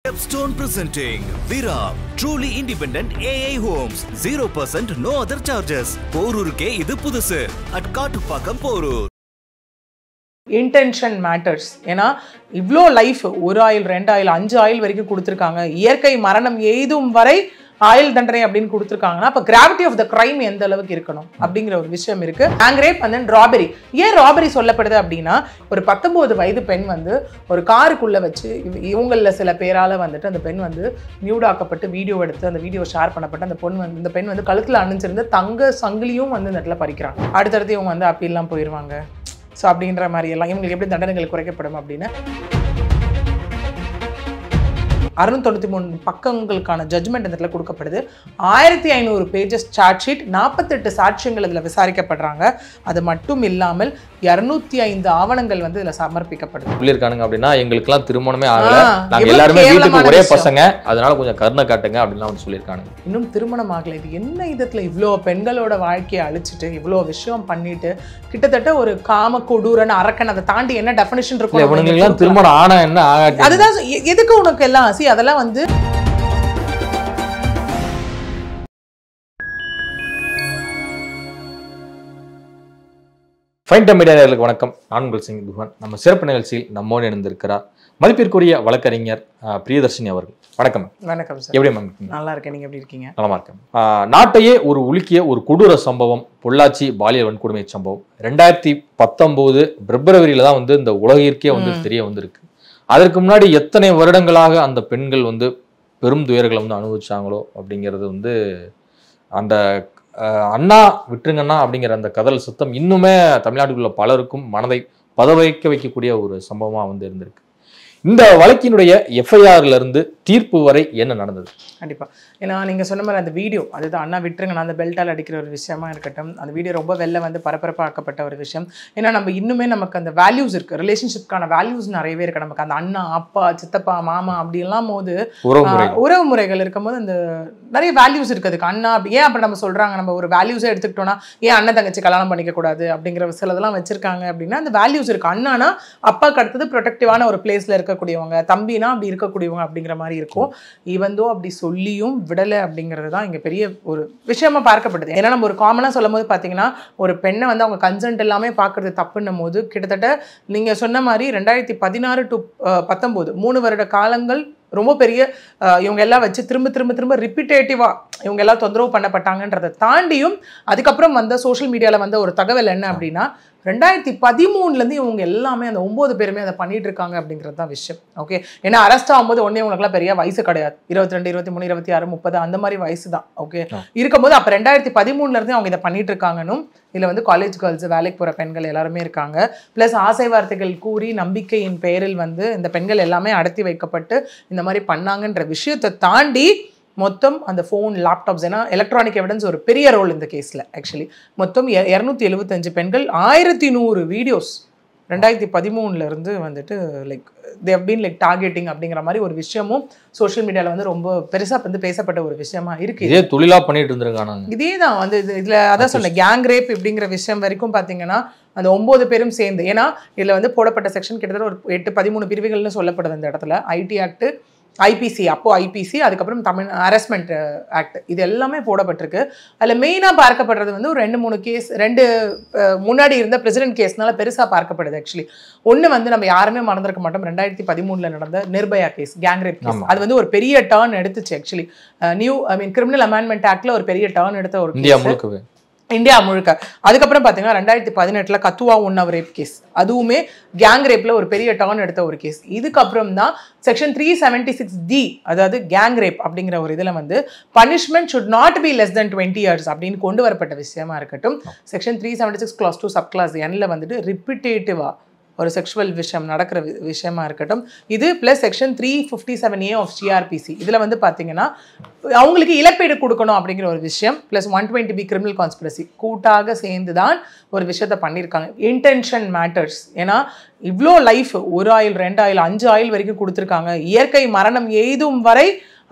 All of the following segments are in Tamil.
Stepstone presenting Vira, truly independent AI homes, 0% no other charges. போரூருக்கே இது புதுசு at Kattupakkam Porur. Intention matters. ஏன்னா இவ்ளோ லைஃப் ஒரு ஆயில் 2 ஆயில் 5 ஆயில் வரைக்கும் கொடுத்துருக்காங்க. இயற்கை மரணம் எய்தும் வரை ஆயில் தண்டனை அப்படின்னு கொடுத்துருக்காங்கன்னா அப்போ கிராவிட்டி ஆஃப் த கிரைம் எந்த அளவுக்கு இருக்கணும் அப்படிங்கிற ஒரு விஷயம் இருக்கு. Gang rape and then robbery. ஏன் ராபரி சொல்லப்படுது அப்படின்னா ஒரு 19 வயது பெண் வந்து ஒரு காருக்குள்ள வச்சு இவங்களில் சில பேரால் வந்துட்டு அந்த பெண் வந்து நியூடாக்கப்பட்டு வீடியோ எடுத்து அந்த வீடியோ ஷேர் பண்ணப்பட்டு அந்த பெண் வந்து கழுத்தில் அணிஞ்சிருந்த தங்க சங்கிலியும் வந்து இந்த இடத்துல பறிக்கிறாங்க. அடுத்தடுத்து இவங்க வந்து அப்பீல்லாம் போயிடுவாங்க. ஸோ அப்படின்ற மாதிரி எல்லாம் இவங்களுக்கு எப்படி தண்டனைகள் குறைக்கப்படும் அப்படின்னு 693 பக்கங்களுக்கான ஜட்ஜ்மெண்ட் இந்த இடத்துல கொடுக்கப்படுது. 1500 பேஜஸ் சார்ஜ் ஷீட், 48 சாட்சியங்கள் இதில் விசாரிக்கப்படுறாங்க. அது மட்டும் இல்லாமல் 205 ஆவணங்கள் வந்து இதில் சமர்ப்பிக்கப்படுது. சொல்லியிருக்கானுங்க அப்படின்னா எங்களுக்குலாம் திருமணமே ஆகல, நாங்கள் எல்லாருமே வீட்டுக்கு ஒரே பசங்க, அதனால கொஞ்சம் கருணை காட்டுங்க அப்படின்லாம் வந்து சொல்லியிருக்கானுங்க. இன்னும் திருமணம் ஆகலை. இது என்ன விதத்தில் இவ்வளோ பெண்களோட வாழ்க்கையை அழிச்சிட்டு இவ்வளோ விஷயம் பண்ணிட்டு கிட்டத்தட்ட ஒரு காம கொடூரன் அரக்கன் அதை தாண்டி என்ன டெஃபினிஷன் இருக்கும்? திருமணம் ஆனா என்ன ஆகாது, அதுதான் எதுக்கு உனக்கு எல்லாம் அதெல்லாம் வந்து ஃபைன் டைம் மீடியா நேயர்களுக்கு வணக்கம். நான் உங்கள் சிங் துஹன். நம்ம சிறப்பு நிகழ்ச்சியில் நம்மோடு இணைந்திருக்கிறார் மதிப்பிற்குரிய வழக்கறிஞர் பிரியதர்ஷினி அவர்கள். வணக்கம். வணக்கம் சார். எப்படி மேம்? நல்லா இருக்கேன். நீங்க எப்படி இருக்கீங்க? நலமா இருக்கேன். நாட்டையே ஒரு உலுக்கிய ஒரு கொடூர சம்பவம் பொள்ளாச்சி பாலியல் வன்கொடுமை சம்பவம் 2019 பிப்ரவரியில தான் வந்து இந்த உலகிற்கே வந்து தெரிய வந்திருக்கு. அதற்கு முன்னாடி எத்தனை வருடங்களாக அந்த பெண்கள் வந்து பெரும் துயர்களை வந்து அனுபவிச்சாங்களோ அப்படிங்கிறது வந்து அந்த அண்ணா விட்டுருங்கண்ணா அப்படிங்கிற அந்த கதல் சத்தம் இன்னுமே தமிழ்நாட்டுக்குள்ள பலருக்கும் மனதை பதவைக்க வைக்கக்கூடிய ஒரு சம்பவமா வந்து இருந்திருக்கு. இந்த வழக்கினுடைய எஃப்ஐஆர்ல இருந்து தீர்ப்பு வரை என்ன நடந்தது? கண்டிப்பா. ஏன்னா நீங்க சொன்ன மாதிரி அந்த வீடியோ, அதுதான் அண்ணா விட்டுருங்க அந்த பெல்ட்டால் அடிக்கிற ஒரு விஷயமா இருக்கட்டும், அந்த வீடியோ ரொம்ப வெளில வந்து பரபரப்பாக்கப்பட்ட ஒரு விஷயம். ஏன்னா நம்ம இன்னுமே நமக்கு அந்த வேல்யூஸ் இருக்கு, ரிலேஷன்ஷிப்கான வேல்யூஸ் நிறையவே இருக்கு. நமக்கு அந்த அண்ணா, அப்பா, சித்தப்பா, மாமா அப்படி எல்லாம் போது உறவு முறைகள் இருக்கும் போது அந்த நிறைய வேல்யூஸ் இருக்கு. அதுக்கு அண்ணா ஏன் அப்படி நம்ம சொல்றாங்க, நம்ம ஒரு வேல்யூஸை எடுத்துக்கிட்டோம்னா ஏன் அண்ணன் தங்கச்சி கல்யாணம் பண்ணிக்க கூடாது அப்படிங்கிற சிலதெல்லாம் வச்சிருக்காங்க அப்படின்னா அந்த வேல்யூஸ் இருக்கு. அண்ணானா அப்பாக்கு அடுத்தது ப்ரொடெக்டிவான ஒரு பிளேஸ்ல இருக்கக்கூடியவங்க, தம்பினா அப்படி இருக்கக்கூடியவங்க அப்படிங்கிற மாதிரி இருக்கும். ஈவந்தோ அப்படி சொல்லியும் விடலை அப்படிங்கிறது தான் இங்கே பெரிய ஒரு விஷயமா பார்க்கப்படுது. ஏன்னா நம்ம ஒரு காமனாக சொல்லும் போது பார்த்தீங்கன்னா ஒரு பெண்ணை வந்து அவங்க கன்சென்ட் எல்லாமே பார்க்கறது தப்புன்னும் போது கிட்டத்தட்ட நீங்கள் சொன்ன மாதிரி 2016 to 19 3 வருட காலங்கள் ரொம்ப பெரிய இவங்க எல்லாம் வச்சு திரும்ப ரிப்பீட்டேட்டிவாக இவங்க எல்லாம் தொந்தரவு பண்ணப்பட்டாங்கன்றதை தாண்டியும் அதுக்கப்புறம் வந்த சோஷியல் மீடியாவில் வந்த ஒரு தகவல் என்ன அப்படின்னா 2013 இவங்க எல்லாமே அந்த 9 பேருமே அதை பண்ணிட்டு இருக்காங்க அப்படிங்கிறது தான் விஷயம். ஓகே, ஏன்னா அரெஸ்ட் ஆகும்போது ஒன்னே இவங்களுக்குலாம் பெரிய வயசு கிடையாது, 22, 23, 26, 30 அந்த மாதிரி வயசு தான். ஓகே, இருக்கும்போது அப்போ 2013 அவங்க இதை பண்ணிட்டு இருக்காங்கன்னு இதில் வந்து காலேஜ் கேர்ள்ஸ், வேலைக்கு போகிற பெண்கள் எல்லாருமே இருக்காங்க. ப்ளஸ் ஆசை வார்த்தைகள் கூறி நம்பிக்கையின் பெயரில் வந்து இந்த பெண்கள் எல்லாமே அடர்த்தி வைக்கப்பட்டு இந்த மாதிரி பண்ணாங்கன்ற விஷயத்தை தாண்டி மொத்தம் அந்த ஃபோன், லேப்டாப்ஸ், ஏன்னா எலக்ட்ரானிக் எவிடன்ஸ் ஒரு பெரிய ரோல் இந்த கேஸில். ஆக்சுவலி மொத்தம் 275 பெண்கள், 1100 வீடியோஸ் 2013 வந்துட்டு like they have been like targeting அப்படிங்கிற மாதிரி ஒரு விஷயமும் சோஷியல் மீடியாவில் வந்து ரொம்ப பெருசாக வந்து பேசப்பட்ட ஒரு விஷயமா இருக்கு. இதே தொழிலாக பண்ணிட்டு இருந்திருக்காங்க. இதே தான் வந்து இதில் அதான் சொன்னேன், கேங் ரேப் அப்படிங்கிற விஷயம் வரைக்கும் பார்த்தீங்கன்னா அந்த 9 பேரும் சேர்ந்து, ஏன்னா இதில் வந்து போடப்பட்ட செக்ஷன் கிட்டத்தட்ட ஒரு 8-13 பிரிவுகள்னு சொல்லப்படுது இந்த இடத்துல. ஐடி ஆக்ட், ஐபிசி, அப்போ ஐபிசி, அதுக்கப்புறம் தமிழ் ஹராஸ்மெண்ட் ஆக்ட், இது எல்லாமே போடப்பட்டிருக்கு. அதில் மெயினாக பார்க்கப்படுறது வந்து ஒரு 2-3 கேஸ், 2 முன்னாடி இருந்த பிரசிடென்ட் கேஸ்னால பெருசாக பார்க்கப்படுது. ஆக்சுவலி ஒன்று வந்து நம்ம யாருமே மறந்துருக்க மாட்டோம், 2013 நடந்த Nirbhaya case, gang rape case. அது வந்து ஒரு பெரிய டர்ன் எடுத்துச்சு. ஆக்சுவலி கிரிமினல் அமெண்ட்மெண்ட் ஆக்டில் ஒரு பெரிய டர்ன் எடுத்த ஒரு இந்தியா முழுக்க. அதுக்கப்புறம் பார்த்தீங்கன்னா 2018 கத்துவா உன்னவ் ரேப் கேஸ், அதுவுமே கேங் ரேப்பில் ஒரு பெரிய டர்ன் எடுத்த ஒரு கேஸ். இதுக்கப்புறம் தான் செக்ஷன் 376D, அதாவது கேங் ரேப் அப்படிங்கிற ஒரு இதில் வந்து punishment should not be less than 20 years அப்படின்னு கொண்டு வரப்பட்ட விஷயமா இருக்கட்டும். செக்ஷன் 376 clause 2 subclause Nல வந்துட்டு ரிப்பீட்டேட்டிவாக ஒரு செக்ஷுவல் விஷயம் நடக்கிற விஷயமா இருக்கட்டும். இது plus section 357A of CrPC, இதில் வந்து பார்த்தீங்கன்னா அவங்களுக்கு இழப்பீடு கொடுக்கணும் அப்படிங்கிற ஒரு விஷயம், ப்ளஸ் 120B கிரிமினல் கான்ஸ்பிரசி, கூட்டாக சேர்ந்து தான் ஒரு விஷயத்த பண்ணியிருக்காங்க. Intention matters. ஏன்னா இவ்வளோ லைஃப் ஒரு ஆயில் 2 ஆயில் 5 ஆயில் வரைக்கும் கொடுத்துருக்காங்க. இயற்கை மரணம் எய்தும் வரை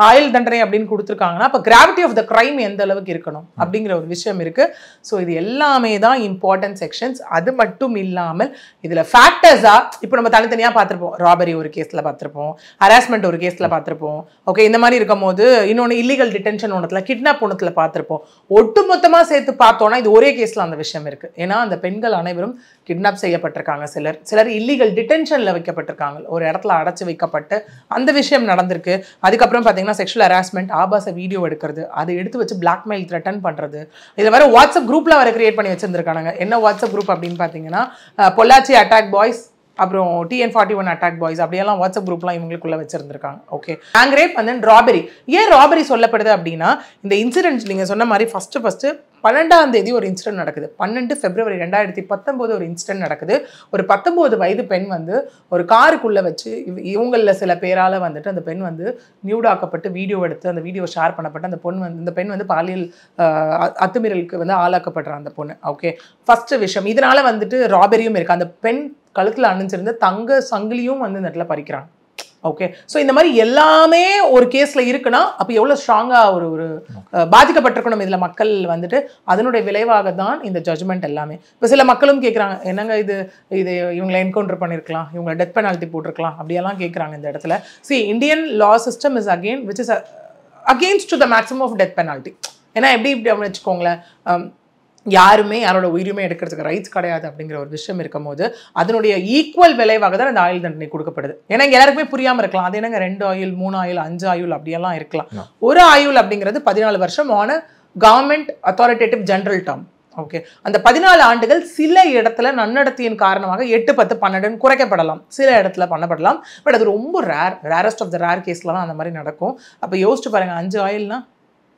ஆயுள் தண்டனை அப்படின்னு கொடுத்துருக்காங்கன்னா அப்போ கிராவிட்டி ஆஃப் த கிரைம் எந்த அளவுக்கு இருக்கணும் அப்படிங்கிற ஒரு விஷயம் இருக்கு. ஸோ இது எல்லாமே தான் இம்பார்ட்டன்ட் செக்ஷன்ஸ். அது மட்டும் இல்லாமல் இதில் ஃபேக்டர்ஸா இப்போ நம்ம தனித்தனியாக பார்த்துருப்போம். ராபரி ஒரு கேஸில் பார்த்துருப்போம், ஹராஸ்மெண்ட் ஒரு கேஸில் பார்த்துருப்போம். ஓகே, இந்த மாதிரி இருக்கும் போது இன்னொன்று இல்லீகல் டிடென்ஷன் ஒன்றத்தில், கிட்னாப் ஒன்றத்தில் பார்த்துருப்போம். ஒட்டுமொத்தமாக சேர்த்து பார்த்தோன்னா இது ஒரே கேஸில் அந்த விஷயம் இருக்கு. ஏன்னா அந்த பெண்கள் அனைவரும் கிட்னாப் செய்யப்பட்டிருக்காங்க, சிலர் இல்லீகல் டிடென்ஷனில் வைக்கப்பட்டிருக்காங்க, ஒரு இடத்துல அடைச்சி வைக்கப்பட்டு அந்த விஷயம் நடந்திருக்கு. அதுக்கப்புறம் பார்த்தீங்கன்னா செக்ஷுவல் ஹராஸ்மெண்ட், ஆபாச வீடியோ எடுக்கிறது, அதை எடுத்து வச்சு பிளாக்மெயில் த்ரெட்டன் பண்ணுறது. இதில் வேற வாட்ஸ்அப் குரூப்பில் வர கிரியேட் பண்ணி வச்சிருந்துருக்காங்க. என்ன வாட்ஸ்அப் குரூப் அப்படின்னு பார்த்தீங்கன்னா பொள்ளாச்சி அட்டாக் பாய்ஸ், அப்புறம் TN41 அட்டாக் பாய்ஸ், அப்படியெல்லாம் வாட்ஸ்அப் குரூப்லாம் இவங்களுக்குள்ள வச்சிருந்திருக்காங்க. Okay, gang rape and then robbery. ஏன் ராபரி சொல்லப்படுது அப்படின்னா இந்த இன்சிடென்ட் நீங்கள் சொன்ன மாதிரி ஃபர்ஸ்ட் 12ஆம் தேதி ஒரு இன்சிடென்ட் நடக்குது. 12 February 2019 ஒரு இன்சிடென்ட் நடக்குது. ஒரு 19 வயது பெண் வந்து ஒரு காருக்குள்ளே வச்சு இவங்களில் சில பேரால் வந்துட்டு அந்த பெண் வந்து நியூடாக்கப்பட்டு வீடியோ எடுத்து அந்த வீடியோ ஷேர் பண்ணப்பட்டு இந்த பெண் வந்து பாலியல் அத்துமீறலுக்கு வந்து ஆளாக்கப்படுறான் அந்த பொண்ணு. ஓகே, ஃபர்ஸ்ட் விஷயம். இதனால வந்துட்டு ராபரியும் இருக்குது. அந்த பெண் கழுத்தில் அணிஞ்சிருந்த தங்க சங்கிலியும் வந்து இந்த இடத்துல பறிக்கிறாங்க. ஓகே, ஸோ இந்த மாதிரி எல்லாமே ஒரு கேஸ்ல இருக்குன்னா அப்போ எவ்வளோ ஸ்ட்ராங்காக ஒரு பாதிக்கப்பட்டிருக்கணும் இதில் மக்கள் வந்துட்டு. அதனுடைய விளைவாக தான் இந்த ஜட்ஜ்மெண்ட் எல்லாமே. இப்போ சில மக்களும் கேட்குறாங்க, என்னங்க இது இவங்களை என்கவுண்டர் பண்ணியிருக்கலாம், இவங்களை டெத் பெனால்ட்டி போட்டிருக்கலாம், அப்படியெல்லாம் கேட்குறாங்க இந்த இடத்துல. See, Indian law system is against to the maximum of death penalty. ஏன்னா எப்படி வச்சுக்கோங்களேன், யாருமே யாரோட உயிருமே எடுக்கிறதுக்கு ரைட்ஸ் கிடையாது அப்படிங்கிற ஒரு விஷயம் இருக்கும் போது அதனுடைய ஈக்குவல் விளைவாக தான் அந்த ஆயுள் தண்டனை கொடுக்கப்படுது. ஏன்னா எல்லாருக்குமே புரியாமல் இருக்கலாம், அது என்னங்க 2 ஆயுள் 3 ஆயுள் 5 ஆயுள் அப்படியெல்லாம் இருக்கலாம். ஒரு ஆயுள் அப்படிங்கிறது 14 வருஷம் ஆன government authoritative general term. Okay, அந்த 14 ஆண்டுகள் சில இடத்துல நன்னடத்தையின் காரணமாக 8, 10, 12 குறைக்கப்படலாம், சில இடத்துல பண்ணப்படலாம். பட் அது ரொம்ப ரேரஸ்ட் ஆஃப் த ரேர் கேஸ்ல தான் அந்த மாதிரி நடக்கும். அப்போ யோசிச்சு பாருங்க, 5 ஆயுள்னா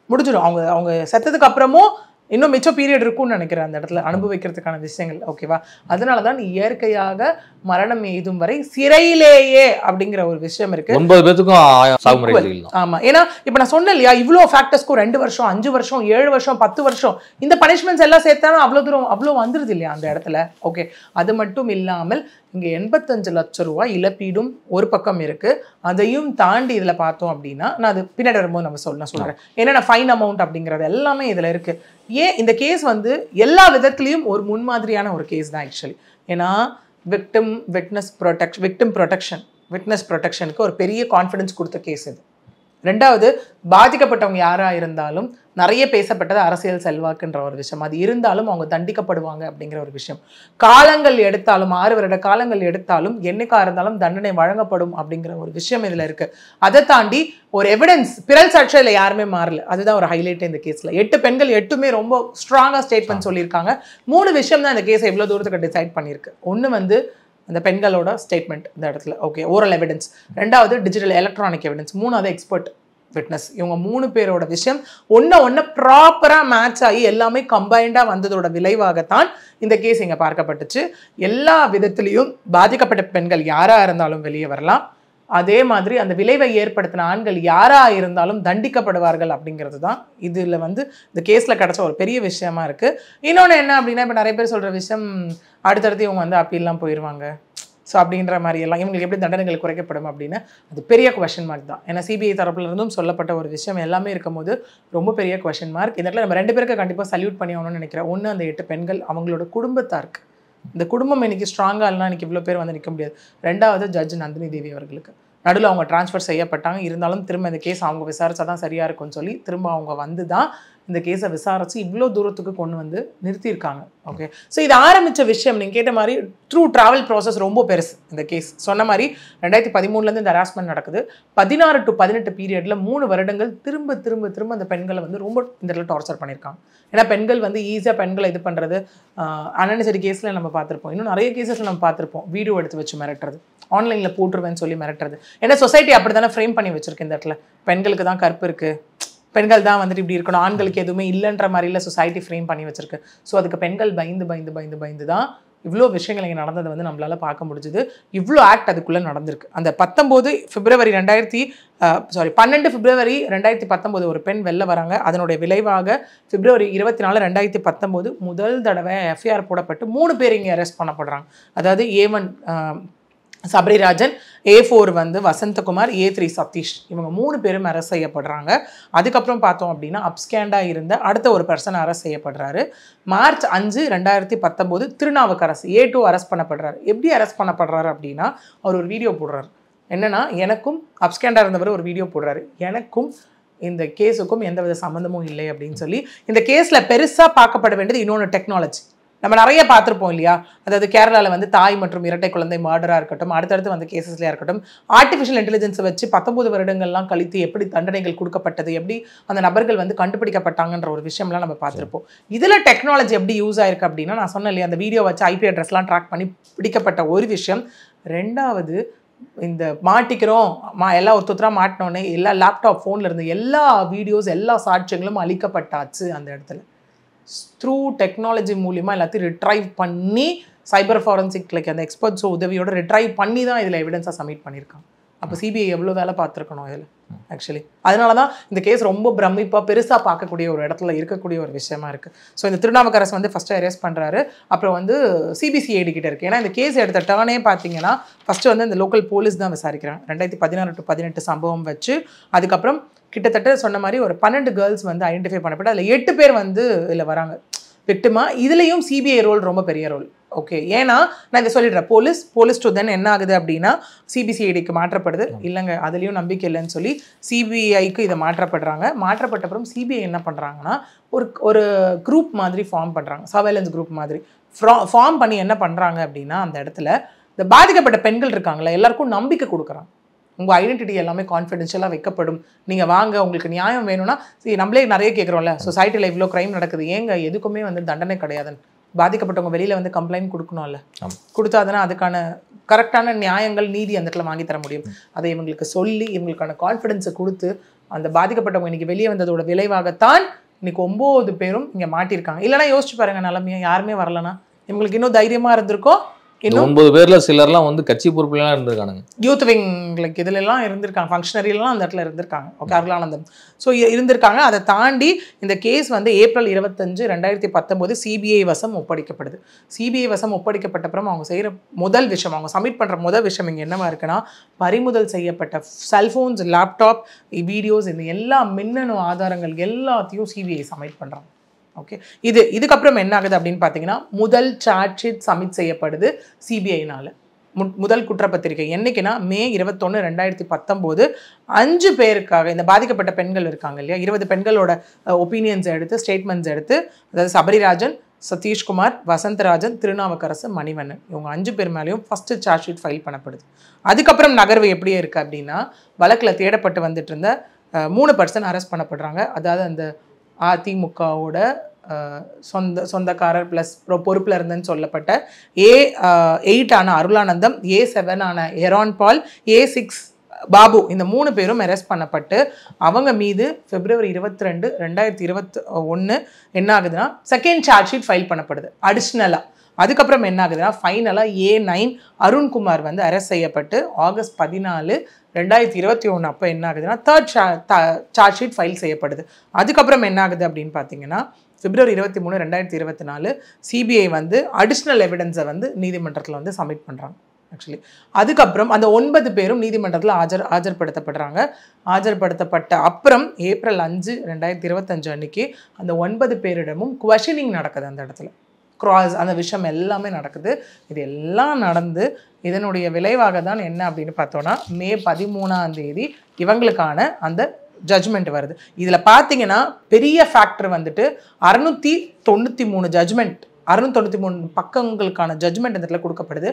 முடிஞ்சிடும். அவங்க செத்ததுக்கு அப்புறமும் இன்னும் மிச்ச பீரியட் இருக்கும்னு நினைக்கிறேன் அந்த இடத்துல அனுபவிக்கிறதுக்கான விஷயங்கள். ஓகேவா, அதனால தான் இயற்கையாக மரணம் எய்தும் வரை சிறையிலேயே அப்படிங்கிற ஒரு விஷயம் இருக்கு. 9 பேருக்கும். ஆமா, ஏன்னா இப்ப நான் சொன்னேன் இல்லையா, இவ்வளோ ஃபேக்டர்ஸ்க்கும் 2 வருஷம் 5 வருஷம் 7 வருஷம் 10 வருஷம் இந்த பனிஷ்மெண்ட்ஸ் எல்லாம் சேர்த்தாலும் அவ்வளோ வந்துருது இல்லையா அந்த இடத்துல. ஓகே, அது மட்டும் இல்லாமல் இங்க 85 லட்சம் ரூபாய் இழப்பீடும் ஒரு பக்கம் இருக்கு. அதையும் தாண்டி இதுல பார்த்தோம் அப்படின்னா, நான் அது பின்னாடி வரும்போது நான் சொல்றேன் என்னென்ன ஃபைன் அமௌண்ட் அப்படிங்கிறது எல்லாமே இதுல இருக்கு. ஏன் இந்த கேஸ் வந்து எல்லா விதத்திலையும் ஒரு முன்மாதிரியான ஒரு கேஸ் தான் ஆக்சுவலி. ஏன்னா விக்டிம் ப்ரொடெக்ஷனுக்கு ஒரு பெரிய கான்ஃபிடன்ஸ் கொடுத்த கேஸ் இது. ரெண்டாவது, பாதிக்கப்பட்டவங்க யாராக இருந்தாலும் நிறைய பேசப்பட்டது அரசியல் செல்வாக்குன்ற ஒரு விஷயம். அது இருந்தாலும் அவங்க தண்டிக்கப்படுவாங்க அப்படிங்கிற ஒரு விஷயம். காலங்கள் எடுத்தாலும் 6 வருட காலங்கள் எடுத்தாலும் என்னைக்கா இருந்தாலும் தண்டனை வழங்கப்படும் அப்படிங்கிற ஒரு விஷயம் இதில் இருக்கு. அதை தாண்டி ஒரு எவிடன்ஸ், பிறல் சாட்சியில் யாருமே மாறல. அதுதான் ஒரு ஹைலைட் இந்த கேஸில். 8 பெண்கள் 8மே ரொம்ப ஸ்ட்ராங்காக ஸ்டேட்மெண்ட் சொல்லியிருக்காங்க. 3 விஷயம் தான் இந்த கேஸை எவ்வளோ தூரத்துக்கு டிசைட் பண்ணியிருக்கு. ஒன்று வந்து அந்த பெண்களோட ஸ்டேட்மெண்ட் இந்த இடத்துல, ஓகே, ஓரல் எவிடன்ஸ். ரெண்டாவது டிஜிட்டல் எலக்ட்ரானிக் எவிடன்ஸ். மூணாவது எக்ஸ்பர்ட் விட்னஸ். இவங்க 3 பேரோட விஷயம் ஒன்று ப்ராப்பராக மேட்ச் ஆகி எல்லாமே கம்பைண்டாக வந்ததோட விளைவாகத்தான் இந்த கேஸ் இங்கே பார்க்கப்பட்டுச்சு. எல்லா விதத்திலையும் பாதிக்கப்பட்ட பெண்கள் யாராக இருந்தாலும் வெளியே வரலாம். அதே மாதிரி அந்த விளைவை ஏற்படுத்தின ஆண்கள் யாராக இருந்தாலும் தண்டிக்கப்படுவார்கள் அப்படிங்கிறது தான் இதில் வந்து இந்த கேஸில் கிடச்ச ஒரு பெரிய விஷயமா இருக்குது. இன்னொன்று என்ன அப்படின்னா, இப்போ நிறைய பேர் சொல்கிற விஷயம், அடுத்தடுத்து இவங்க வந்து அப்பீல்லாம் போயிடுவாங்க, ஸோ அப்படின்ற மாதிரி எல்லாம் இவங்களுக்கு எப்படி தண்டனைகள் குறைக்கப்படும் அப்படின்னு அது பெரிய கொஷின் மார்க் தான். ஏன்னா சிபிஐ தரப்புல இருந்தும் சொல்லப்பட்ட ஒரு விஷயம் எல்லாமே இருக்கும்போது ரொம்ப பெரிய கொஷின் மார்க். இந்த இடத்துல நம்ம 2 பேருக்கு கண்டிப்பாக சல்யூட் பண்ணி ஆகணும்னு நினைக்கிறேன். ஒன்று, அந்த 8 பெண்கள் அவங்களோட குடும்பத்தாருக்கு. இந்த குடும்பம் இன்னைக்கு ஸ்ட்ராங்காக இல்லைனா இன்னைக்கு இவ்வளோ பேர் வந்து நிற்க முடியாது. ரெண்டாவது, ஜட்ஜ் நந்தினி தேவி அவர்களுக்கு நடுவில் அவங்க டிரான்ஸ்ஃபர் செய்யப்பட்டாங்க. இருந்தாலும் திரும்ப இந்த கேஸ் அவங்க விசாரிச்சா தான் சரியாக இருக்கும்னு சொல்லி திரும்ப அவங்க வந்து தான் இந்த கேஸை விசாரித்து இவ்வளோ தூரத்துக்கு கொண்டு வந்து நிறுத்தியிருக்காங்க. ஓகே, ஸோ இது ஆரம்பித்த விஷயம் நீங்கள் கேட்ட மாதிரி த்ரூ ட்ராவல் ப்ராசஸ் ரொம்ப பெருசு. இந்த கேஸ் சொன்ன மாதிரி 2013 இந்த ஹராஸ்மெண்ட் நடக்குது. 16 to 18 பீரியடில் 3 வருடங்கள் திரும்ப திரும்ப திரும்ப அந்த பெண்களை வந்து ரொம்ப இந்த இடத்துல டார்ச்சர் பண்ணியிருக்காங்க. ஏன்னா பெண்கள் வந்து ஈஸியாக பெண்களை இது பண்ணுறது அன்னெசரி கேஸில் நம்ம பார்த்துருப்போம். இன்னும் நிறைய கேஸஸில் நம்ம பார்த்துருப்போம். வீடியோ எடுத்து வச்சு மிரட்டுறது, ஆன்லைனில் போட்டுருவேன்னு சொல்லி மிரட்டுறது. ஏன்னா சொசைட்டி அப்படி தானே ஃப்ரேம் பண்ணி வச்சிருக்கு இந்த இடத்துல. பெண்களுக்கு தான் கற்பு இருக்குது, பெண்கள் தான் வந்துட்டு இப்படி இருக்கணும், ஆண்களுக்கு எதுவுமே இல்லைன்ற மாதிரில சொசைட்டி ஃப்ரேம் பண்ணி வச்சிருக்கு. ஸோ அதுக்கு பெண்கள் பயந்து தான் இவ்வளோ விஷயங்கள் இங்கே நடந்ததை வந்து நம்மளால பார்க்க முடிஞ்சுது. இவ்வளோ ஆக்ட் அதுக்குள்ளே நடந்திருக்கு. அந்த 12 பிப்ரவரி 2019 ஒரு பெண் வெளில வராங்க. அதனுடைய விளைவாக February 24, 2019 முதல் தடவை எஃப்ஐஆர் போடப்பட்டு 3 பேர் இங்கே அரெஸ்ட் பண்ணப்படுறாங்க. அதாவது A1 சபரிராஜன், A4 வந்து வசந்தகுமார், A3 சதீஷ், இவங்க 3 பேரும் அரெஸ்ட் செய்யப்படுறாங்க. அதுக்கப்புறம் பார்த்தோம் அப்படின்னா அப்ஸ்கேண்டாக இருந்த அடுத்த ஒரு பர்சன் அரெஸ்ட் செய்யப்படுறாரு. மார்ச் 5, 2019 திருநாவுக்கரசு A2 அரெஸ்ட் பண்ணப்படுறாரு. எப்படி அரெஸ்ட் பண்ணப்படுறாரு அப்படின்னா அவர் ஒரு வீடியோ போடுறாரு. என்னன்னா, எனக்கும் அப்ஸ்கேண்டாக இருந்தவர் ஒரு வீடியோ போடுறாரு, எனக்கும் இந்த கேஸுக்கும் எந்தவித சம்மந்தமும் இல்லை அப்படின்னு சொல்லி. இந்த கேஸில் பெருசாக பார்க்கப்பட வேண்டியது இன்னொன்று டெக்னாலஜி. நம்ம நிறைய பார்த்துருப்போம் இல்லையா, அதாவது கேரளாவில் வந்து தாய் மற்றும் இரட்டை குழந்தை மர்டராக இருக்கட்டும், அடுத்தடுத்து வந்து கேசஸ்லையாக இருக்கட்டும், ஆர்டிஃபிஷியல் இன்டெலிஜென்ஸை வச்சு 19 வருடங்கள்லாம் கழித்து எப்படி தண்டனைகள் கொடுக்கப்பட்டது, எப்படி அந்த நபர்கள் வந்து கண்டுபிடிக்கப்பட்டாங்கன்ற ஒரு விஷயம்லாம் நம்ம பார்த்துருப்போம். இதில் டெக்னாலஜி எப்படி யூஸ் ஆயிருக்கு அப்படின்னா, நான் சொன்னேன் இல்லையா, அந்த வீடியோ வச்சு IP அட்ரஸ்லாம் ட்ராக் பண்ணி பிடிக்கப்பட்ட ஒரு விஷயம். ரெண்டாவது, இந்த மாட்டிக்கிறோம் எல்லாம் ஒருத்தராக மாட்டினோன்னே எல்லா லேப்டாப் ஃபோனில் இருந்து எல்லா வீடியோஸ் எல்லா சாட்சியங்களும் அழிக்கப்பட்டாச்சு. அந்த இடத்துல த்ரூ டெக்னாலஜி மூலிமா எல்லாத்தையும் ரிட்ரைவ் பண்ணி சைபர் ஃபாரன்சிக் லைக் அந்த எக்ஸ்பர்ட்ஸ் உதவியோட ரிட்ரைவ் பண்ணி தான் இதில் எவிடன்ஸாக சப்மிட் பண்ணியிருக்காங்க. அப்போ CBI எவ்வளோ வேலை பார்த்துருக்கணும் இதில் ஆக்சுவலி. அதனால தான் இந்த கேஸ் ரொம்ப பிரமிப்பாக பெருசாக பார்க்கக்கூடிய ஒரு இடத்துல இருக்கக்கூடிய ஒரு விஷயமா இருக்குது. ஸோ இந்த திருநாவுக்கரசு வந்து ஃபஸ்ட்டு அரெஸ்ட் பண்ணுறாரு. அப்புறம் வந்து CBCID கிட்ட இருக்குது. ஏன்னா இந்த கேஸ் எடுத்த டர்னே பார்த்தீங்கன்னா ஃபஸ்ட்டு வந்து இந்த லோக்கல் போலீஸ் தான் விசாரிக்கிறாங்க. 2016 to 18 சம்பவம் வச்சு அதுக்கப்புறம் கிட்டத்தட்ட சொன்ன மாதிரி ஒரு 12 கேர்ள்ஸ் வந்து ஐடென்டிஃபை பண்ணப்பட்டு அதில் 8 பேர் வந்து இதில் வராங்க விக்டிமா. இதுலேயும் CBI ரோல் ரொம்ப பெரிய ரோல். ஓகே, ஏன்னா நான் இதை சொல்லிடுறேன், போலீஸ் டு தென் என்ன ஆகுது அப்படின்னா CBCIDக்கு மாற்றப்படுது. இல்லைங்க அதுலேயும் நம்பிக்கை இல்லைன்னு சொல்லி CBIக்கு இதை மாற்றப்படுறாங்க. மாற்றப்பட்டப்புறம் CBI என்ன பண்ணுறாங்கன்னா ஒரு குரூப் மாதிரி ஃபார்ம் பண்ணுறாங்க, சர்வேலன்ஸ் குரூப் மாதிரி ஃபார்ம் பண்ணி என்ன பண்ணுறாங்க அப்படின்னா அந்த இடத்துல இந்த பாதிக்கப்பட்ட பெண்கள் இருக்காங்களே எல்லாருக்கும் நம்பிக்கை கொடுக்குறாங்க. உங்கள் ஐடென்டிட்டி எல்லாமே கான்ஃபிடென்ஷியலாக வைக்கப்படும், நீங்கள் வாங்க, உங்களுக்கு நியாயம் வேணும்னா நம்மளே நிறைய கேட்குறோம்ல, சொசைட்டியில் இவ்வளோ க்ரைம் நடக்குது, ஏங்க எதுக்குமே வந்து தண்டனை கிடையாதுன்னு. பாதிக்கப்பட்டவங்க வெளியில் வந்து கம்ப்ளைண்ட் கொடுக்கணும்ல, கொடுத்தாதுன்னா அதுக்கான கரெக்டான நியாயங்கள் நீதி அந்த இடத்துல வாங்கி தர முடியும். அதை இவங்களுக்கு சொல்லி இவங்களுக்கான கான்ஃபிடென்ஸை கொடுத்து அந்த பாதிக்கப்பட்டவங்க இன்னைக்கு வெளியே வந்ததோட விளைவாகத்தான் இன்னைக்கு 9 பேரும் இங்கே மாட்டியிருக்காங்க. இல்லைனா யோசிச்சு பாருங்க, நிலைமையா யாருமே வரலன்னா இவங்களுக்கு இன்னும் தைரியமாக இருந்திருக்கோம். 9 பேர்ல சிலர்லாம் வந்து கட்சி பொறுப்புலாம் இருந்திருக்காங்க, யூத் விங் லைக் இதுலலாம் இருந்திருக்காங்க, ஃபங்க்ஷனரிலாம் அந்த இடத்துல இருந்திருக்காங்க. ஓகே, அருளானந்தம் ஸோ இருந்திருக்காங்க. அதை தாண்டி இந்த கேஸ் வந்து ஏப்ரல் 25, 2019 CBI வசம் ஒப்படைக்கப்படுது. CBI வசம் ஒப்படைக்கப்பட்டப்புறம் அவங்க செய்கிற முதல் விஷயம், அவங்க சப்மிட் பண்ணுற முதல் விஷயம் இங்கே என்னவா இருக்குன்னா, பறிமுதல் செய்யப்பட்ட செல்ஃபோன்ஸ், லேப்டாப், வீடியோஸ், இந்த எல்லா மின்னணு ஆதாரங்கள் எல்லாத்தையும் CBI சப்மிட் பண்ணுறாங்க. ஓகே, இதுக்கப்புறம் என்ன ஆகுது அப்படின்னு பார்த்தீங்கன்னா, முதல் சார்ஜ் ஷீட் சப்மிட் செய்யப்படுது CBIனால. முதல் குற்றப்பத்திரிகை என்னைக்குன்னா May 21, 2019 5 பேருக்காக இந்த பாதிக்கப்பட்ட பெண்கள் இருக்காங்க இல்லையா, 20 பெண்களோட ஒப்பீனியன்ஸ் எடுத்து ஸ்டேட்மெண்ட்ஸ் எடுத்து, அதாவது சபரிராஜன், சதீஷ்குமார், வசந்தராஜன், திருநாவுக்கரசு, மணிவண்ணன், இவங்க 5 பேர் மேலேயும் ஃபஸ்ட்டு சார்ஜ் ஷீட் ஃபைல் பண்ணப்படுது. அதுக்கப்புறம் நகர்வு எப்படியே இருக்குது அப்படின்னா, வழக்கில் தேடப்பட்டு வந்துட்டு இருந்த 3 பர்சன் அரெஸ்ட் பண்ணப்படுறாங்க. அதாவது அந்த அதிமுகவோட சொந்தக்காரர் ப்ளஸ் பொறுப்பில் இருந்துன்னு சொல்லப்பட்ட A8 ஆன அருளானந்தம், A7 ஆன ஹெரான் பால், A6 பாபு, இந்த 3 பேரும் அரெஸ்ட் பண்ணப்பட்டு அவங்க மீது February 22, 2021 என்ன ஆகுதுன்னா செகண்ட் சார்ஜ் ஷீட் ஃபைல் பண்ணப்படுது அடிஷ்னலாக. அதுக்கப்புறம் என்ன ஆகுதுன்னா ஃபைனலாக A9 அருண்குமார் வந்து அரெஸ்ட் செய்யப்பட்டு August 14, 2021 அப்போ என்ன ஆகுதுன்னா தேர்ட் சார்ஜ் ஷீட் ஃபைல் செய்யப்படுது. அதுக்கப்புறம் என்ன ஆகுது அப்படின்னு பார்த்தீங்கன்னா February 23, 2024 CBI வந்து அடிஷ்னல் எவிடன்ஸை வந்து நீதிமன்றத்தில் வந்து சப்மிட் பண்ணுறாங்க ஆக்சுவலி. அதுக்கப்புறம் அந்த 9 பேரும் நீதிமன்றத்தில் ஆஜர்படுத்தப்படுறாங்க. ஆஜர்படுத்தப்பட்ட அப்புறம் ஏப்ரல் 5, 2025 அன்னைக்கு அந்த 9 பேரிடமும் குவஷனிங் நடக்குது. அந்த இடத்துல அந்த விஷயம் எல்லாமே நடக்குது. இது எல்லாம் நடந்து இதனுடைய விளைவாக தான் என்ன அப்படின்னு பார்த்தோன்னா May 13 இவங்களுக்கான அந்த ஜட்ஜ்மெண்ட் வருது. இதில் பார்த்தீங்கன்னா பெரிய ஃபேக்டர் வந்துட்டு 693 ஜட்ஜ்மெண்ட், 693 பக்கங்களுக்கான ஜட்ஜ்மெண்ட் இந்த இடத்துல கொடுக்கப்படுது.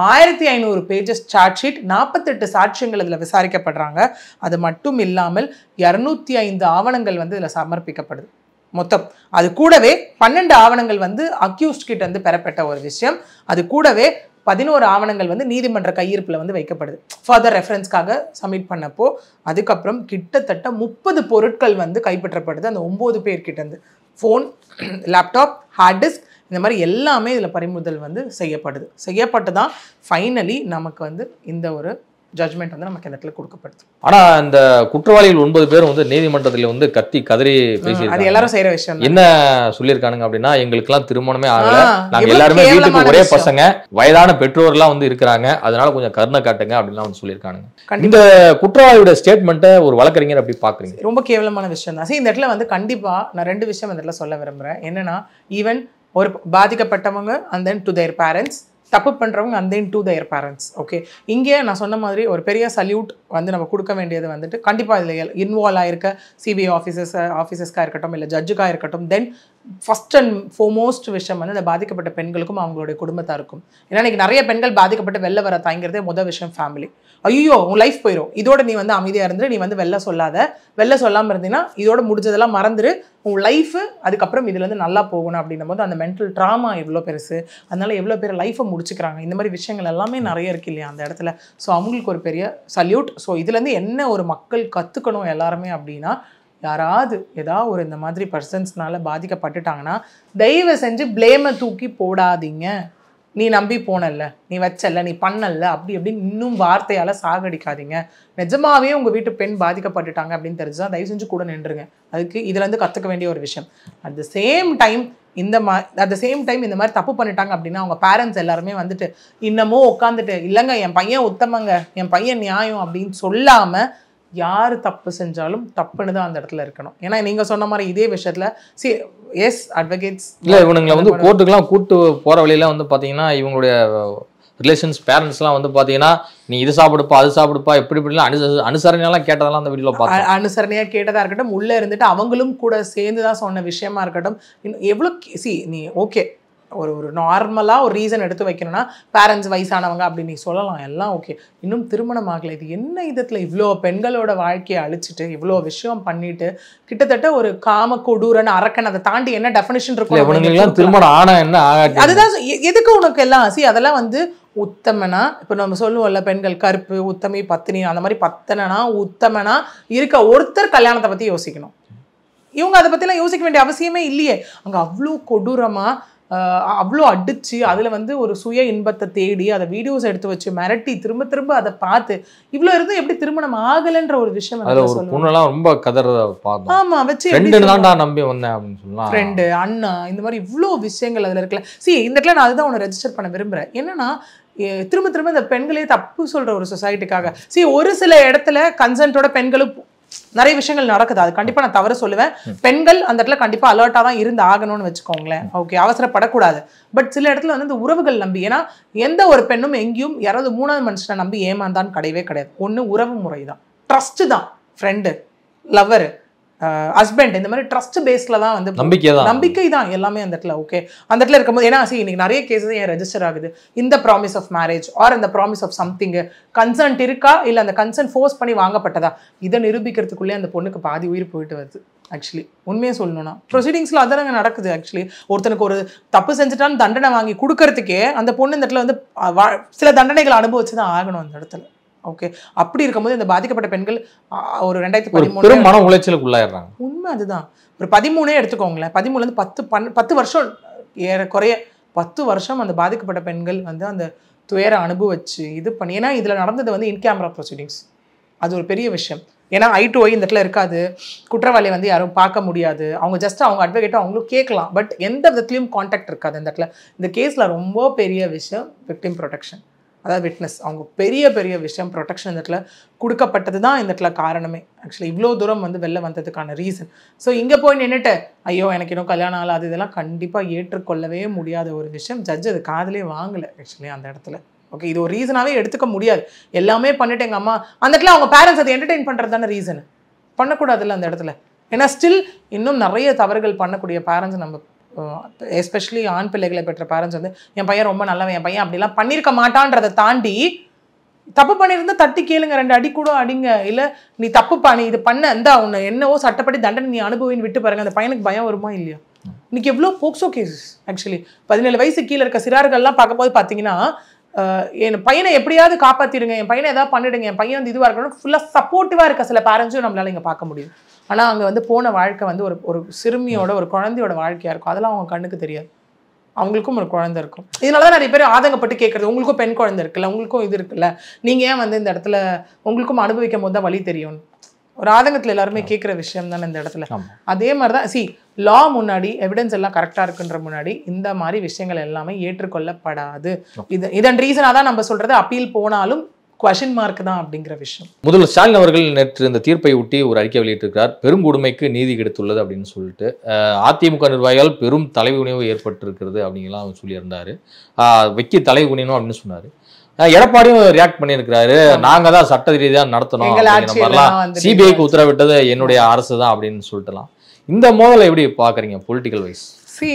1500 பேஜஸ் சார்ஜ் ஷீட், 48 சாட்சியங்கள் இதில் விசாரிக்கப்படுறாங்க. அது மட்டும் இல்லாமல் 205 ஆவணங்கள் வந்து இதில் சமர்ப்பிக்கப்படுது மொத்தம். அது கூடவே 12 ஆவணங்கள் வந்து அக்யூஸ்ட் கிட்ட வந்து பெறப்பட்ட ஒரு விஷயம். அது கூடவே 11 ஆவணங்கள் வந்து நீதிமன்ற கையிருப்பில் வந்து வைக்கப்படுது ஃபர்தர் ரெஃபரன்ஸ்க்காக சப்மிட் பண்ணப்போ. அதுக்கப்புறம் கிட்டத்தட்ட 30 பொருட்கள் வந்து கைப்பற்றப்படுது அந்த 9 பேர்கிட்டேருந்து. ஃபோன், லேப்டாப், ஹார்ட் டிஸ்க், இந்த மாதிரி எல்லாமே இதில் பறிமுதல் வந்து செய்யப்பட்டு தான் ஃபைனலி நமக்கு வந்து இந்த ஒரு ஜட்மெண்ட் வந்து நமக்கு இந்த இடத்துல கொடுக்கப்படுது. ஆனா இந்த குற்றவாளிகள் 9 பேரும் வந்து நீதிமன்றத்துல வந்து கத்தி கதறி பேசி அது எல்லாரும் செய்யற விஷயம். என்ன சொல்லியிருக்கானுங்க அப்படின்னா, எங்களுக்கெல்லாம் திருமணமே ஆகல, நாங்க எல்லாருமே வீட்டுக்கு ஒரே பசங்க, வயதான பெற்றோர்லாம் வந்து இருக்கிறாங்க, அதனால கொஞ்சம் கருணை காட்டுங்க அப்படின்லாம் வந்து சொல்லியிருக்கானுங்க. இந்த குற்றவாளியோட ஸ்டேட்மெண்ட்டை ஒரு வழக்கறிஞர் அப்படி பாக்குறீங்க? ரொம்ப கேவலமான விஷயம் தான். இந்த இடத்துல வந்து கண்டிப்பா நான் 2 விஷயம் இந்த இடத்துல சொல்ல விரும்புறேன். என்னன்னா, ஈவன் ஒரு பாதிக்கப்பட்டவங்க and then to their parents, தப்பு பண்ணுறவங்க and then to their parents. Okay, இங்கே நான் சொன்ன மாதிரி ஒரு பெரிய சல்யூட் வந்து நம்ம கொடுக்க வேண்டியது வந்துட்டு கண்டிப்பாக இதில் இன்வால்வ் ஆகிருக்க சிபிஐ ஆஃபீஸர்ஸ்க்காக இருக்கட்டும், இல்லை ஜட்ஜுக்காக இருக்கட்டும். தென் ஃபர்ஸ்ட் அண்ட் ஃபோர்மோஸ்ட் விஷயம் வந்து அந்த பாதிக்கப்பட்ட பெண்களுக்கும் அவங்களுடைய குடும்பத்தாருக்கும். ஏன்னா இன்றைக்கி நிறைய பெண்கள் பாதிக்கப்பட்டு வெளில வர தாங்கிறதே முதல் விஷயம் ஃபேமிலி. ஐயோ உன் லைஃப் போயிடும், இதோட நீ வந்து அமைதியாக இருந்து நீ வந்து வெளில சொல்லாமல் இருந்தீங்கன்னா இதோட முடிஞ்சதெல்லாம் மறந்துடு, உன் லைஃபு அதுக்கப்புறம் இதுலேருந்து நல்லா போகணும் அப்படின்னும் போது அந்த மென்டல் ட்ராமா எவ்வளோ பெருசு, அதனால எவ்வளோ பேர் லைஃப்பை முடிச்சுக்கிறாங்க. இந்த மாதிரி விஷயங்கள் எல்லாமே நிறைய இருக்கு இல்லையா அந்த இடத்துல. ஸோ அவங்களுக்கு ஒரு பெரிய சல்யூட். ஸோ இதுலேருந்து என்ன ஒரு மக்கள் கற்றுக்கணும் எல்லாருமே அப்படின்னா, யாராவது ஏதாவது ஒரு இந்த மாதிரி பர்சன்ஸ்னால பாதிக்கப்பட்டுட்டாங்கன்னா தயவு செஞ்சு பிளேமை தூக்கி போடாதீங்க. நீ நம்பி போனல்ல, நீ வச்சல்ல, நீ பண்ணல, அப்படி அப்படின்னு இன்னும் வார்த்தையால் சாகடிக்காதீங்க. நிஜமாவே உங்கள் வீட்டு பெண் பாதிக்கப்பட்டுட்டாங்க அப்படின்னு தெரிஞ்சுதான் தயவு செஞ்சு கூட நின்றுங்க. அதுக்கு இதுலேருந்து கற்றுக்க வேண்டிய ஒரு விஷயம். அட் த சேம் டைம் இந்த மாதிரி தப்பு பண்ணிட்டாங்க அப்படின்னா அவங்க பேரண்ட்ஸ் எல்லாருமே வந்துட்டு இன்னமும் உட்காந்துட்டு இல்லைங்க என் பையன் உத்தமங்க, என் பையன் நியாயம் அப்படின்னு சொல்லாமல் யார் தப்பு செஞ்சாலும் தப்புன்னு தான் அந்த இடத்துல இருக்கணும். ஏன்னா நீங்கள் சொன்ன மாதிரி இதே விஷயத்தில் எஸ் அட்வொகேட்ஸ் இல்லை, இவனுங்களை வந்து கோர்ட்டுக்கெல்லாம் கூட்டு போகிற வழியில வந்து பார்த்தீங்கன்னா இவங்களுடைய ரிலேஷன்ஸ் பேரண்ட்ஸ்லாம் வந்து பார்த்தீங்கன்னா நீ இது சாப்பிடுப்பா அது சாப்பிடுப்பா இப்படிலாம் அனுசரணையெல்லாம் கேட்டதெல்லாம் அந்த வீடியோவில் பார்த்தேன். அனுசரணையாக கேட்டதாக இருக்கட்டும், உள்ளே இருந்துட்டு அவங்களும் கூட சேர்ந்து தான் சொன்ன விஷயமா இருக்கட்டும். இன்னும் எவ்வளோ நீ ஓகே ஒரு நார்மலாக ஒரு ரீசன் எடுத்து வைக்கணும்னா பேரண்ட்ஸ் வயசானவங்க அப்படின்னு நீ சொல்லலாம், எல்லாம் ஓகே. இன்னும் திருமணம் ஆகலை, இது என்ன விதத்தில் இவ்வளோ பெண்களோட வாழ்க்கையை அழிச்சிட்டு இவ்வளோ விஷயம் பண்ணிட்டு கிட்டத்தட்ட ஒரு காம கொடூரன் அரக்கன், அதை தாண்டி என்ன டெஃபினிஷன் இருக்கும் திருமணம் ஆனா என்ன அதுதான் எதுக்கு உனக்கு எல்லாம் அதெல்லாம் வந்து உத்தமனா. இப்போ நம்ம சொல்லுவோம்ல பெண்கள் கருப்பு உத்தமி பத்தினி, அந்த மாதிரி பத்தனா உத்தமனா இருக்க ஒருத்தர் கல்யாணத்தை பற்றி யோசிக்கணும். இவங்க அதை பற்றிலாம் யோசிக்க வேண்டிய அவசியமே இல்லையே. அங்கே அவ்வளோ கொடூரமாக அவ்வளோ அடிச்சு அதில் வந்து ஒரு சுய இன்பத்தை தேடி அதை வீடியோஸ் எடுத்து வச்சு மிரட்டி திரும்ப திரும்ப அதை பார்த்து இவ்வளோ இருந்து எப்படி திருமணம் ஆகலைன்ற ஒரு விஷயம் ரொம்ப கதற. ஆமா வச்சு நம்பி வந்தேன் அப்படின்னு சொல்லலாம், ஃப்ரெண்டு அண்ணா இந்த மாதிரி இவ்வளோ விஷயங்கள் அதில் இருக்குல்ல. இந்த இடத்துல நான் அதுதான் உன்னை ரெஜிஸ்டர் பண்ண விரும்புகிறேன். என்னன்னா திரும்ப திரும்ப இந்த பெண்களே தப்பு சொல்ற ஒரு சொசைட்டிக்காக ஒரு சில இடத்துல கன்சென்ட்டோட பெண்களும் நிறைய விஷயங்கள் நடக்குது. அது கண்டிப்பா நான் தவறு சொல்லுவேன். பெண்கள் அந்த இடத்துல கண்டிப்பா அலர்ட்டா தான் இருந்து ஆகணும்னு வச்சுக்கோங்களேன். ஓகே, அவசரப்படக்கூடாது. பட் சில இடத்துல வந்து இந்த உறவுகள் நம்பி, ஏன்னா எந்த ஒரு பெண்ணும் எங்கேயும் யாராவது 3வது மனுஷனை நம்பி ஏமாந்தான்னு கிடையவே கிடையாது. ஒன்று உறவு முறை தான், ட்ரஸ்ட் தான், ஃப்ரெண்டு லவ்வர் ஹஸ்பண்ட், இந்த மாதிரி ட்ரஸ்ட் பேஸ்ல தான் வந்து நம்பிக்கை தான் எல்லாமே அந்த இடத்துல. ஓகே, அந்த இடத்துல இருக்கும்போது ஏன்னா இன்னைக்கு நிறைய கேசஸ் ஏன் ரெஜிஸ்டர் ஆகுது, இந்த ப்ராமிஸ் ஆஃப் மேரேஜ் ஆர் இந்த ப்ராமிஸ் ஆஃப் சம்திங் கன்சென்ட் இருக்கா இல்லை அந்த கன்சென்ட் ஃபோர்ஸ் பண்ணி வாங்கப்பட்டதா, இதை நிரூபிக்கிறதுக்குள்ளே அந்த பொண்ணுக்கு பாதி உயிர் போயிட்டு வருது. ஆக்சுவலி உண்மையை சொல்லணும்னா ப்ரொசீடிங்ஸில் அதானங்க நடக்குது. ஆக்சுவலி ஒருத்தனுக்கு ஒரு தப்பு செஞ்சுட்டான்னு தண்டனை வாங்கி கொடுக்கறதுக்கே அந்த பொண்ணு இந்த இடத்துல வந்து சில தண்டனைகளை அனுபவிச்சு தான் ஆகணும் அந்த இடத்துல. ஓகே, அப்படி இருக்கும்போது இந்த பாதிக்கப்பட்ட பெண்கள் ஒரு 2013 மன உளைச்சலுக்கு உள்ளாயிடுறாங்க. உண்மை அதுதான். ஒரு 13 எடுத்துக்கோங்களேன், 13 10 வருஷம் ஏறக்குறைய 10 வருஷம் அந்த பாதிக்கப்பட்ட பெண்கள் வந்து அந்த துயரை அனுபவிச்சு இது பண்ணி, ஏன்னா இதில் நடந்தது வந்து இன் கேமரா ப்ரொசீடிங்ஸ். அது ஒரு பெரிய விஷயம். ஏன்னா I2I இந்த இடத்துல இருக்காது, குற்றவாளியை வந்து யாரும் பார்க்க முடியாது, அவங்க ஜஸ்ட் அவங்க அட்வொகேட்டோ அவங்களும் கேட்கலாம், பட் எந்த விதத்துலையும் கான்டாக்ட் இருக்காது இந்த இடத்துல. இந்த கேஸில் ரொம்ப பெரிய விஷயம் விக்டிம் ப்ரொடெக்ஷன், அதாவது விட்னஸ். அவங்க பெரிய பெரிய விஷயம் ப்ரொடெக்ஷன் இந்த இடத்துல கொடுக்கப்பட்டது தான் இந்த இடத்துல காரணமே. ஆக்சுவலி இவ்வளோ தூரம் வந்து வெளில வந்ததுக்கான ரீசன். ஸோ இங்கே போய் நின்றுட்டு ஐயோ எனக்கு இன்னும் கல்யாணம் ஆகலை அது இதெல்லாம் கண்டிப்பாக ஏற்றுக்கொள்ளவே முடியாத ஒரு விஷயம். ஜட்ஜ் அது காதலே வாங்கலை ஆக்சுவலி அந்த இடத்துல. ஓகே, இது ஒரு ரீசனாகவே எடுத்துக்க முடியாது. எல்லாமே பண்ணிட்டு எங்கள் அம்மா அந்த இடத்துல அவங்க பேரண்ட்ஸ் அதை என்டர்டெயின் பண்ணுறது தானே ரீசன், பண்ணக்கூடாதுல்ல அந்த இடத்துல. ஏன்னா ஸ்டில் இன்னும் நிறைய தவறுகள் பண்ணக்கூடிய பேரண்ட்ஸ் நம்ம எஸ்பெஷலி ஆண் பிள்ளைகளை பெற்ற பேரண்ட்ஸ் வந்து என் பையன் ரொம்ப நல்லவன், என் பையன் அப்படிலாம் பண்ணியிருக்க மாட்டான்றதை தாண்டி தப்பு பண்ணியிருந்தா தட்டி கேளுங்க, 2 அடி கூட அடிங்க, இல்லை நீ தப்பு பண்ணி இது பண்ண இருந்தா உன்னை என்னவோ சட்டப்படி தண்டனை நீ அனுபவின்னு விட்டு பாருங்க. அந்த பையனுக்கு பயம் வருமா இல்லையா? இன்னைக்கு எவ்வளோ போக்சோ கேசஸ் ஆக்சுவலி 17 வயசு கீழே இருக்க சிறார்கள்லாம் பார்க்கும்போது பார்த்தீங்கன்னா என் பையனை எப்படியாவது காப்பாற்றிடுங்க, என் பையனை ஏதாவது பண்ணிடுங்க, என் பையன் வந்து இதுவாக இருக்கணும் ஃபுல்லாக சப்போர்ட்டிவாக இருக்க சில பேரண்ட்ஸும் நம்மளால இங்கே பார்க்க முடியும். ஆனால் அங்கே வந்து போன வாழ்க்கை வந்து ஒரு சிறுமியோட ஒரு குழந்தையோட வாழ்க்கையாக இருக்கும். அதெல்லாம் அவங்க கண்ணுக்கு தெரியாது. அவங்களுக்கும் ஒரு குழந்தை இருக்கும். இதனால தான் நிறைய பேர் ஆதங்கப்பட்டு கேட்குறது, உங்களுக்கும் பெண் குழந்தை இருக்குல்ல, உங்களுக்கும் இது இருக்குல்ல, நீங்கள் ஏன் வந்து இந்த இடத்துல உங்களுக்கும் அனுபவிக்கும் போது தான் வழி தெரியும், ஒரு ஆதங்கத்தில் எல்லாருமே கேட்குற விஷயம் தானே இந்த இடத்துல. அதே மாதிரி தான் லா முன்னாடி எவிடன்ஸ் எல்லாம் கரெக்டாக இருக்குன்ற முன்னாடி இந்த மாதிரி விஷயங்கள் எல்லாமே ஏற்றுக்கொள்ளப்படாது. இதன் ரீசனாக தான் நம்ம சொல்கிறது, அப்பீல் போனாலும் குவெஷன் மார்க் தான் அப்படிங்கிற விஷயம். முதல்வர் ஸ்டாலின் அவர்கள் நேற்று இந்த தீர்ப்பை ஒட்டி ஒரு அறிக்கை வெளியிட்டிருக்கிறார். பெருங்கொடுமைக்கு நீதி கிடைத்துள்ளது அப்படின்னு சொல்லிட்டு அதிமுக நிர்வாகிகள் பெரும் தலைகுனிவு ஏற்பட்டிருக்கிறது அப்படிங்கலாம் சொல்லியிருந்தாரு. வெக்கி தலைகுனியணும் அப்படின்னு சொன்னாரு. எடப்பாடியும் ரியாக்ட் பண்ணியிருக்கிறாரு, நாங்க தான் சட்ட ரீதியாக நடத்தணும், சிபிஐக்கு உத்தரவிட்டது என்னுடைய அரசு தான் அப்படின்னு சொல்லிட்டுலாம். இந்த மோதலை எப்படி பாக்குறீங்க பொலிட்டிக்கல் வைஸ்?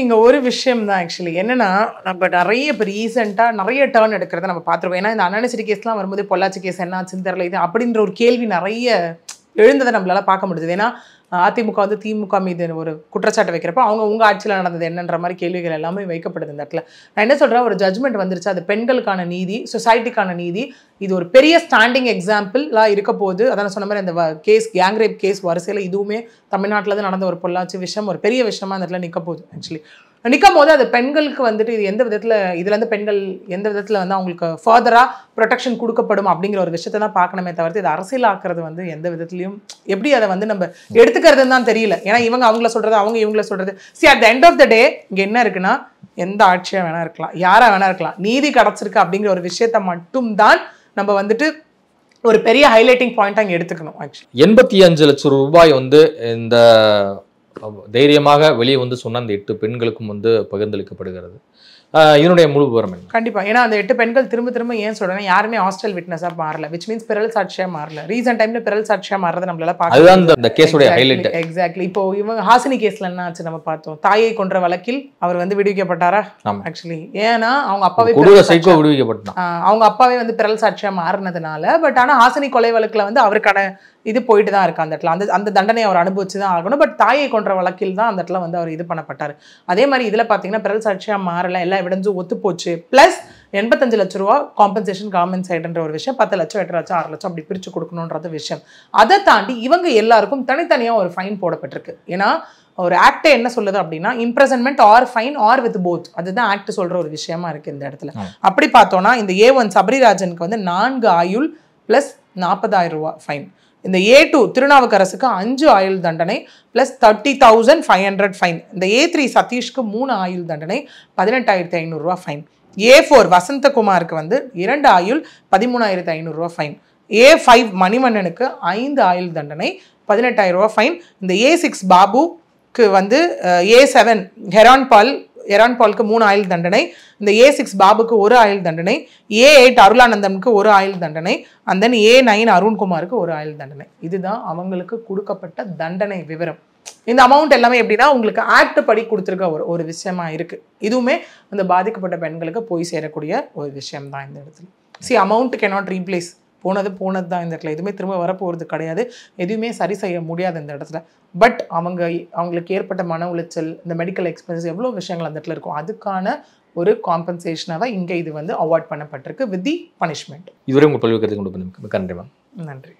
இங்கே ஒரு விஷயம் தான் ஆக்சுவலி என்னன்னா, நம்ம நிறைய இப்போ ரீசெண்டாக நிறைய டேர்ன் எடுக்கிறத நம்ம பார்த்துருக்கோம். ஏன்னா இந்த அன்அனெசரி கேஸ்லாம் வரும்போது பொள்ளாச்சி கேஸ் என்னாச்சுன்னு தெரியல இது அப்படின்ற ஒரு கேள்வி நிறைய எழுந்ததை நம்மளால பார்க்க முடியுது. ஏன்னா அதிமுக வந்து திமுக மீது ஒரு குற்றச்சாட்டு வைக்கிறப்ப அவங்க உங்கள் ஆட்சியில் நடந்தது என்னன்ற மாதிரி கேள்விகள் எல்லாமே வைக்கப்படுது இந்த இடத்துல. நான் என்ன சொல்கிறேன், ஒரு ஜட்மெண்ட் வந்துருச்சு, அது பெண்களுக்கான நீதி, சொசைட்டிக்கான நீதி, இது ஒரு பெரிய ஸ்டாண்டிங் எக்ஸாம்பிளாக இருக்க போது. அதான் சொன்ன மாதிரி அந்த கேஸ் கேங் ரேப் கேஸ் வரிசையில் இதுவுமே தமிழ்நாட்டில் தான் நடந்த ஒரு பொள்ளாச்சி விஷயம் ஒரு பெரிய விஷயமா அந்த இடத்துல நிற்க போகுது. ஆக்சுவலி நிற்கும் போது அது பெண்களுக்கு வந்துட்டு இது எந்த விதத்தில் இதுலேருந்து பெண்கள் எந்த விதத்தில் வந்து அவங்களுக்கு ஃபர்தராக ப்ரொடெக்ஷன் கொடுக்கப்படும் அப்படிங்கிற ஒரு விஷயத்தை தான் பார்க்கணுமே தவிர்த்து இது அரசியலாக்குறது வந்து எந்த விதத்துலையும் எப்படி அதை வந்து நம்ம எடுத்துக்கிறதுன்னு தான் தெரியல. ஏன்னா இவங்க அவங்கள சொல்கிறது, அவங்க இவங்கள சொல்கிறது. At the end of the day இங்கே என்ன இருக்குன்னா, எந்த ஆட்சியாக வேணா இருக்கலாம், யாராக வேணா இருக்கலாம், நீதி கிடச்சிருக்கு அப்படிங்கிற ஒரு விஷயத்த மட்டும்தான் நம்ம வந்துட்டு ஒரு பெரிய ஹைலைட்டிங் பாயிண்டாக இங்கே எடுத்துக்கணும். ஆக்சுவலி 85 லட்சம் ரூபாய் வந்து இந்த தைரியமாக வெளியே வந்து சொன்ன அந்த 8 பெண்களுக்கும் வந்து பகிர்ந்தளிக்கப்படுகிறது. இதனுடைய முழு விவரம் என்ன? கண்டிப்பா, ஏன்னா அந்த 8 பெண்கள் திரும்ப திரும்ப ஏன் சொல்றேன், யாருமே ஹாஸ்டல் விட்னஸா மாறல, விச் மீன்ஸ் பிறல் சாட்சியா மாறல. ரீசன்ட் டைம்ல பிறல் சாட்சியா மாறத நம்மளால பார்க்க, அதுதான் இந்த கேஸோட ஹைலைட். எக்ஸாக்ட்லி. இப்போ இவங்க ஹாசினி கேஸ்ல என்ன ஆச்சு நம்ம பார்த்தோம், தாயை கொன்ற வழக்கில் அவர் வந்து விடுவிக்கப்பட்டாரா? ஆக்சுவலி ஏன்னா அவங்க அப்பாவே விடுவிக்கப்பட்டான், அவங்க அப்பாவே வந்து பிறல் சாட்சியா மாறினதுனால. பட் ஆனா ஹாசினி கொலை வழக்குல வந்து அவருக்கான இது போயிட்டு தான் இருக்கு அந்த இடத்துல, அந்த தண்டனை அவர் அனுபவிச்சு தான் ஆகணும். பட் தாயை கொன்ற வழக்கில் தான் அந்த இடத்துல வந்து அவர் இது பண்ணப்பட்டார். அதே மாதிரி இதில் பார்த்தீங்கன்னா பிறல் சாட்சியா மாறல, எல்லா எவிடன்ஸும் ஒத்து போச்சு. ப்ளஸ் 85 லட்ச ரூபா காம்பன்சேஷன் கவர்மெண்ட் சைடுன்ற ஒரு விஷயம், 10 லட்சம் 8 லட்சம் 6 லட்சம் அப்படி பிரித்து கொடுக்கணுன்றது விஷயம். அதை தாண்டி இவங்க எல்லாருக்கும் தனித்தனியாக ஒரு ஃபைன் போடப்பட்டிருக்கு. ஏன்னா ஒரு ஆக்டே என்ன சொல்லுது அப்படின்னா, imprisonment or fine or with both, அதுதான் ஆக்ட் சொல்ற ஒரு விஷயமா இருக்கு இந்த இடத்துல. அப்படி பார்த்தோம்னா இந்த A1 சபரிராஜனுக்கு வந்து 4 ஆயுள் ப்ளஸ் 40,000 ரூபா ஃபைன். இந்த A2 திருநாவுக்கரசுக்கு 5 ஆயுள் தண்டனை ப்ளஸ் 30,500 ஃபைன். இந்த A3 சதீஷ்க்கு 3 ஆயுள் தண்டனை 18,500 ரூபா ஃபைன். A4 வசந்தகுமாருக்கு வந்து 2 ஆயுள் 13,500 ரூபா ஃபைன். A5 மணிமன்னனுக்கு 5 ஆயுள் தண்டனை 18,000 ரூபா ஃபைன். இந்த A6 பாபுக்கு வந்து A7 ஹெரான் பாலுக்கு 3 ஆயுள் தண்டனை. இந்த A6 பாபுக்கு 1 ஆயுள் தண்டனை. A8 அருளானந்தம்க்கு 1 ஆயுள் தண்டனை. அண்ட் தென் A9 அருண்குமாருக்கு 1 ஆயுள் தண்டனை. இதுதான் அவங்களுக்கு கொடுக்கப்பட்ட தண்டனை விவரம். இந்த அமௌண்ட் எல்லாமே எப்படின்னா உங்களுக்கு ஆக்ட் படி கொடுத்துருக்க ஒரு விஷயமா இருக்கு. இதுவுமே அந்த பாதிக்கப்பட்ட பெண்களுக்கு போய் சேரக்கூடிய ஒரு விஷயம் தான் இந்த இடத்துல. அமௌண்ட் கேனாட் ரீப்ளேஸ், போனது தான் இந்த இடத்துல, எதுவுமே திரும்ப வரப்போகிறது கிடையாது, எதுவுமே சரி செய்ய முடியாது இந்த இடத்துல. பட் அவங்களுக்கு ஏற்பட்ட மன உளைச்சல், இந்த மெடிக்கல் எக்ஸ்பென்சஸ், எவ்வளோ விஷயங்கள் அந்த இடத்துல இருக்கும், அதுக்கான ஒரு காம்பன்சேஷனாக தான் இங்கே இது வந்து அவார்ட் பண்ணப்பட்டிருக்கு வித் தி பனிஷ்மெண்ட். இதுவரை உங்கள் பல்வேறு கருத்து கொண்டு நன்றி.